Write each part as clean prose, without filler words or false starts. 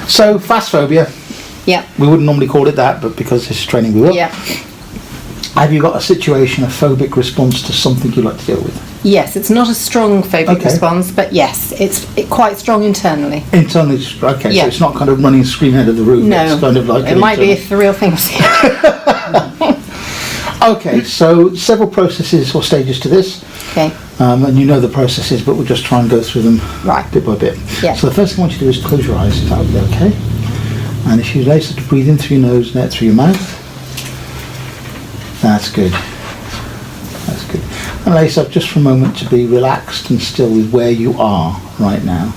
So, phasophobia. Yeah. We wouldn't normally call it that, but because this is training we will. Yeah. Have you got a situation, a phobic response to something you'd like to deal with? Yes, it's not a strong phobic response, but yes, it's quite strong internally. Internally, okay, Yeah. so it's not kind of running screaming out of the room. No, It's kind of like it might be if the real thing was here. Okay, so several processes or stages to this. Okay. And you know the processes, but we'll just try and go through them Right. bit by bit. Yeah. So the first thing I want you to do is close your eyes, if that would be okay. And if you later to breathe in through your nose and out through your mouth. That's good. That's good. And allow yourself just for a moment to be relaxed and still with where you are right now.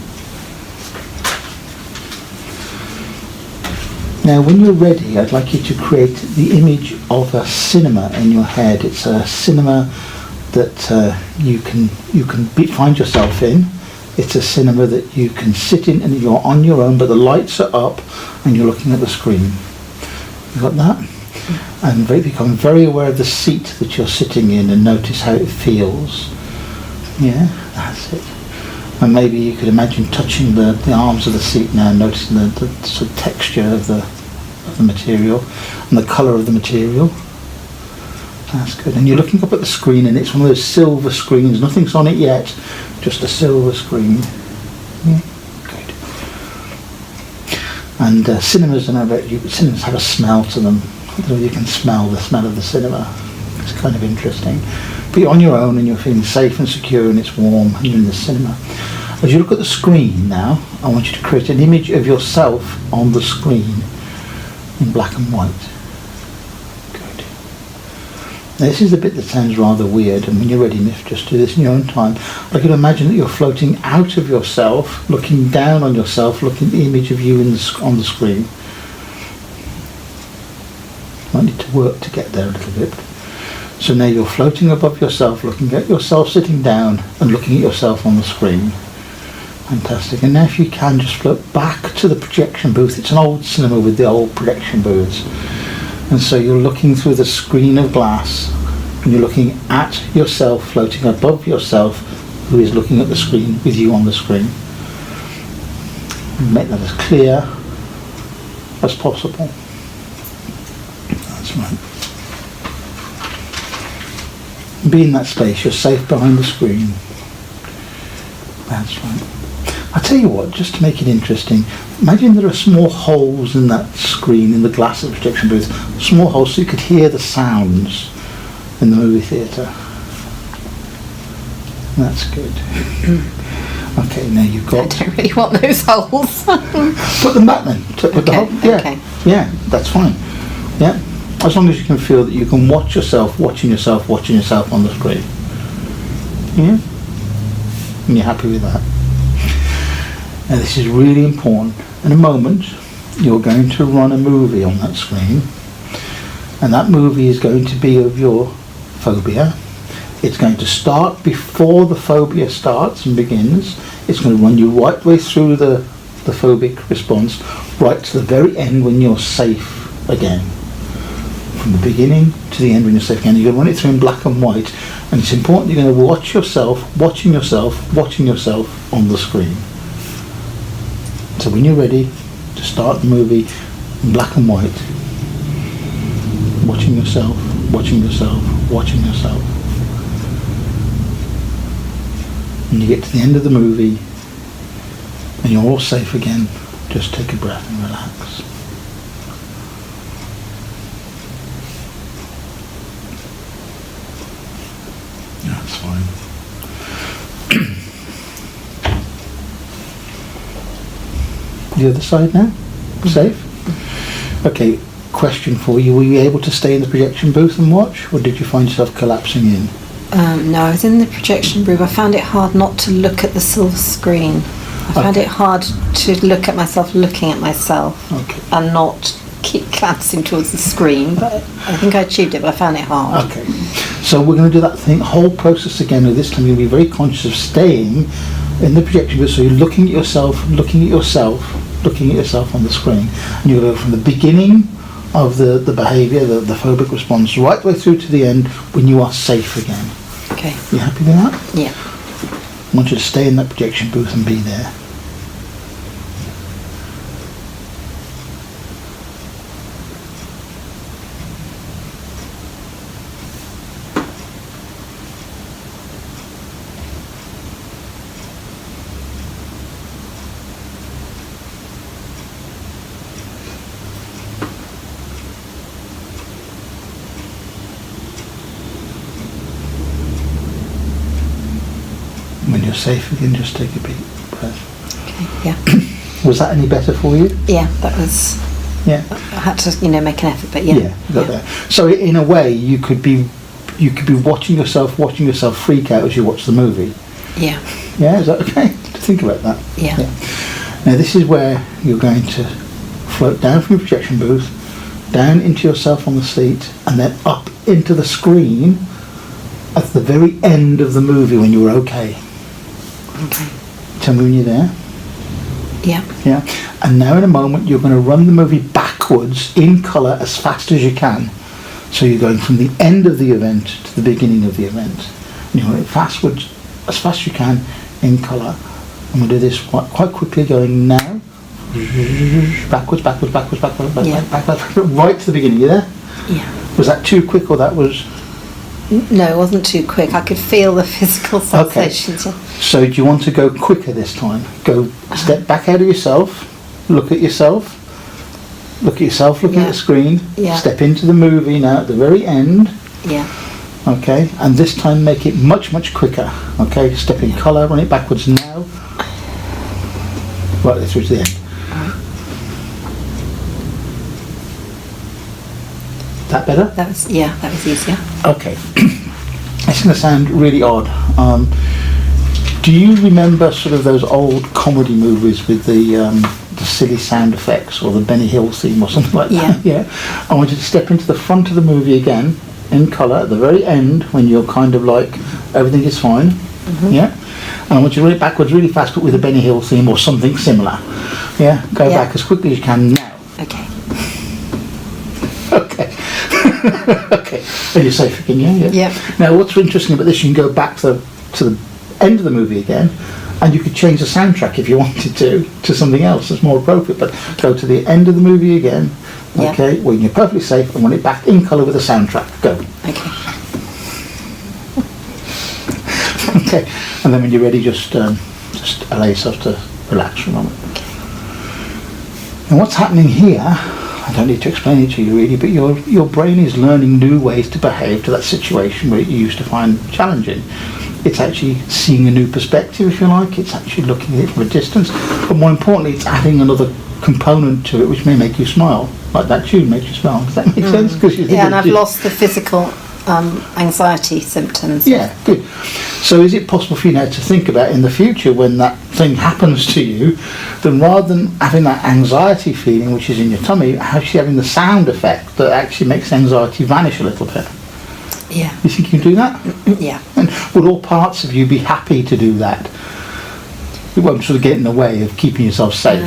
Now when you're ready, I'd like you to create the image of a cinema in your head. It's a cinema that you can find yourself in. It's a cinema that you can sit in and you're on your own, but the lights are up and you're looking at the screen. You got that? And become very aware of the seat that you're sitting in and notice how it feels. Yeah, that's it. And maybe you could imagine touching the arms of the seat now, noticing the sort of texture of the material and the colour of the material. That's good. And you're looking up at the screen and it's one of those silver screens. Nothing's on it yet, just a silver screen. Yeah, good. And cinemas have a smell to them. I don't know if you can smell the smell of the cinema. It's kind of interesting. But you're on your own and you're feeling safe and secure and it's warm and you're in the cinema. As you look at the screen now, I want you to create an image of yourself on the screen in black and white. Good. Now this is the bit that sounds rather weird, and when you're ready, Miff, just do this in your own time. I can imagine that you're floating out of yourself, looking down on yourself, looking at the image of you on the screen. Might need to work to get there a little bit. So now you're floating above yourself, looking at yourself sitting down and looking at yourself on the screen. Fantastic. And now if you can, just float back to the projection booth. It's an old cinema with the old projection booths. And so you're looking through the screen of glass and you're looking at yourself, floating above yourself, who is looking at the screen with you on the screen. And make that as clear as possible. That's right. Be in that space. You're safe behind the screen. That's right. I'll tell you what, just to make it interesting, imagine there are small holes in that screen, in the glass of the projection booth, small holes so you could hear the sounds in the movie theatre. That's good. Okay, now you've got... I don't really want those holes. Put them back then. Put the hole, yeah. Okay. Yeah, that's fine. Yeah, as long as you can feel that you can watch yourself watching yourself on the screen. Yeah? And you're happy with that. Now this is really important. In a moment, you're going to run a movie on that screen, and that movie is going to be of your phobia. It's going to start before the phobia starts and begins. It's going to run you right way through the phobic response, right to the very end when you're safe again. From the beginning to the end when you're safe again. You're going to run it through in black and white, and it's important you're going to watch yourself, watching yourself on the screen. So when you're ready to start the movie in black and white, watching yourself. And you get to the end of the movie and you're all safe again, just take a breath and relax. That's fine. The other side now? Safe? Okay, question for you. Were you able to stay in the projection booth and watch, or did you find yourself collapsing in? No, I was in the projection booth. I found it hard not to look at the silver screen. I found it hard to look at myself looking at myself and not keep glancing towards the screen, but I think I achieved it, but I found it hard. Okay, so we're going to do that whole process again, and this time you're going to be very conscious of staying in the projection booth, so you're looking at yourself on the screen, and you go from the beginning of the behaviour, the phobic response, right the way through to the end when you are safe again. Okay. You happy with that? Yeah. I want you to stay in that projection booth and be there. When you're safe again, just take a deep breath. Okay. Yeah. Was that any better for you? Yeah. That was. Yeah. I had to, make an effort, but yeah. Yeah, you got there. So in a way, you could be watching yourself freak out as you watch the movie. Yeah. Yeah, is that okay? Think about that. Yeah. Now this is where you're going to float down from your projection booth, down into yourself on the seat, and then up into the screen at the very end of the movie when you were okay. Okay. Tell me when you're there. Yeah. Yeah. And now in a moment you're going to run the movie backwards in colour as fast as you can. So you're going from the end of the event to the beginning of the event. And you're going fastwards as fast as you can in colour. And we'll do this quite quickly, going now. Backwards, backwards, backwards, backwards, backwards, right to the beginning. You there? Yeah. Was that too quick, or that was? No, it wasn't too quick. I could feel the physical sensations. Okay. So do you want to go quicker this time? Go step back out of yourself, look at yourself, looking at the screen, step into the movie now at the very end. Yeah. Okay, and this time make it much, much quicker. Okay, step in colour, run it backwards now. Right through to the end. That better? That was easier. Okay. It's going to sound really odd. Do you remember sort of those old comedy movies with the silly sound effects, or the Benny Hill theme or something like that? Yeah. I want you to step into the front of the movie again in colour at the very end when you're kind of like everything is fine. Mm-hmm. Yeah. And I want you to run it backwards really fast, but with a Benny Hill theme or something similar. Yeah. Go back as quickly as you can now. Okay. Okay. Okay. Are you safe again? Yeah. Yeah. Now, what's interesting about this? You can go back to the end of the movie again, and you could change the soundtrack if you wanted to something else that's more appropriate. But go to the end of the movie again. Okay. When you're perfectly safe, and run it back in colour with the soundtrack. Go. Okay. Okay. And then when you're ready, just allow yourself to relax for a moment. Okay. And what's happening here? I don't need to explain it to you really, but your brain is learning new ways to behave to that situation where you used to find challenging. It's actually seeing a new perspective, if you like. It's actually looking at it from a distance. But more importantly, it's adding another component to it which may make you smile. Like that tune makes you smile. Does that make sense? And I've lost the physical anxiety symptoms. Yeah, good. So is it possible for you now to think about in the future when that thing happens to you, then rather than having that anxiety feeling which is in your tummy, actually having the sound effect that actually makes anxiety vanish a little bit? Yeah. You think you can do that? Yeah. And would all parts of you be happy to do that? It won't sort of get in the way of keeping yourself safe?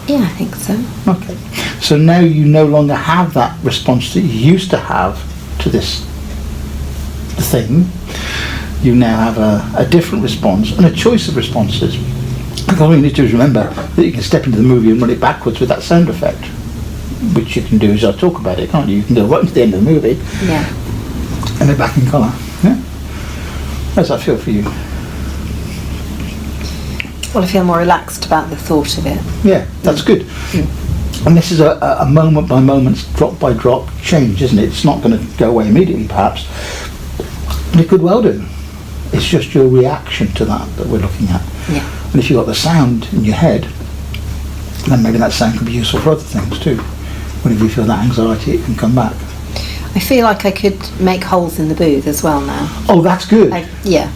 Yeah, I think so. Okay. So now you no longer have that response that you used to have to this thing. You now have a different response and a choice of responses. And all you need to do is remember that you can step into the movie and run it backwards with that sound effect, which you can do as I talk about it, can't you? You can go right to the end of the movie. Yeah. And they're back in colour. Yeah? How does that feel for you? Well, I feel more relaxed about the thought of it. Yeah, that's good. And this is a moment by moment, drop by drop change, isn't it? It's not going to go away immediately, perhaps. But it could well do. It's just your reaction to that we're looking at. Yeah. And if you've got the sound in your head, then maybe that sound can be useful for other things too. Whenever you feel that anxiety, it can come back. I feel like I could make holes in the booth as well now. Oh, that's good.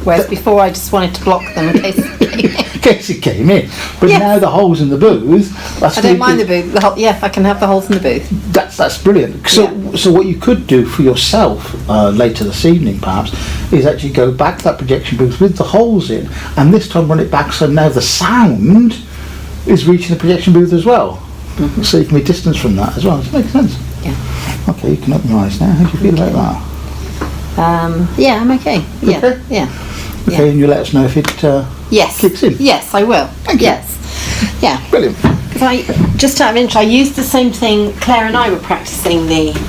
Whereas before I just wanted to block them in case it came in. In case it came in. But now the holes in the booth... I don't mind the booth. I can have the holes in the booth. That's brilliant. So what you could do for yourself later this evening, perhaps, is actually go back to that projection booth with the holes in, and this time run it back so now the sound is reaching the projection booth as well. Mm-hmm. So you can be distanced from that as well. Does that make sense? Yeah. Okay, you can open your eyes now. How do you feel about that? Yeah, I'm okay. Yeah. Okay? Yeah. Okay, and you let us know if it kicks in. Yes, I will. Thank you. Yes. Yeah. Brilliant. Because just out of interest, I used the same thing. Claire and I were practicing the